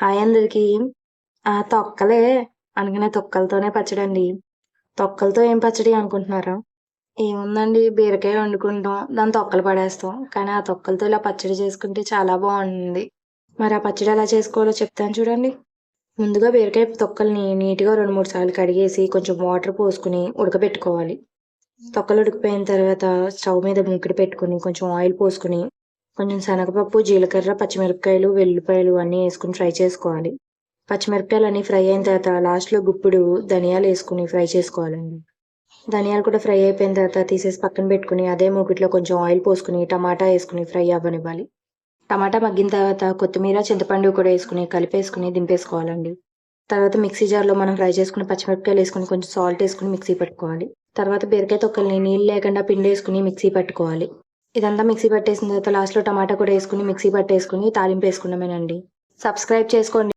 Hi అందరికి. తొక్కలే అనగానే తొక్కలతోనే పచ్చడండి. తొక్కలతో ఏం పచ్చడి అనుకుంటున్నారా? ఏముందండి, బీరకాయ వండుకుంటాం, దాని తొక్కలు పడేస్తాం. కానీ ఆ తొక్కలతో ఇలా పచ్చడి చేసుకుంటే చాలా బాగుంటుంది. మరి ఆ పచ్చడి ఎలా చేసుకోవాలో చెప్తాను చూడండి. ముందుగా బీరకాయ తొక్కల్ని నీట్గా 2-3 సార్లు కడిగేసి కొంచెం వాటర్ పోసుకుని ఉడకబెట్టుకోవాలి. తొక్కలు ఉడికిపోయిన తర్వాత స్టవ్ మీద మూకిడి పెట్టుకుని కొంచెం ఆయిల్ పోసుకుని కొంచెం శనగపప్పు, జీలకర్ర, పచ్చిమిరపకాయలు, వెల్లుల్లిపాయలు అన్నీ వేసుకుని ఫ్రై చేసుకోవాలి. పచ్చిమిరపకాయలు అన్నీ ఫ్రై అయిన తర్వాత లాస్ట్లో గుప్పిడు ధనియాలు వేసుకుని ఫ్రై చేసుకోవాలండి. ధనియాలు కూడా ఫ్రై అయిపోయిన తర్వాత తీసేసి పక్కన పెట్టుకుని అదే మూకిట్లో కొంచెం ఆయిల్ పోసుకుని టమాటా వేసుకుని ఫ్రై అవ్వనివ్వాలి. టమాటా మగ్గిన తర్వాత కొత్తిమీర, చింతపండు కూడా వేసుకుని కలిపేసుకుని దింపేసుకోవాలండి. తర్వాత మిక్సీ జార్లో మనం ఫ్రై చేసుకుని పచ్చిమిరపకాయలు వేసుకుని కొంచెం సాల్ట్ వేసుకుని మిక్సీ పట్టుకోవాలి. తర్వాత బీరకాయ తొక్కల్ని నీళ్ళు లేకుండా పిండేసుకుని మిక్సీ పట్టుకోవాలి. ఇదంతా మిక్సీ పట్టేసిన తర్వాత లాస్ట్లో టమాటా కూడా వేసుకుని మిక్సీ పట్టేసుకుని తాలింపు వేసుకున్నామేనండి. సబ్స్క్రైబ్ చేసుకోండి.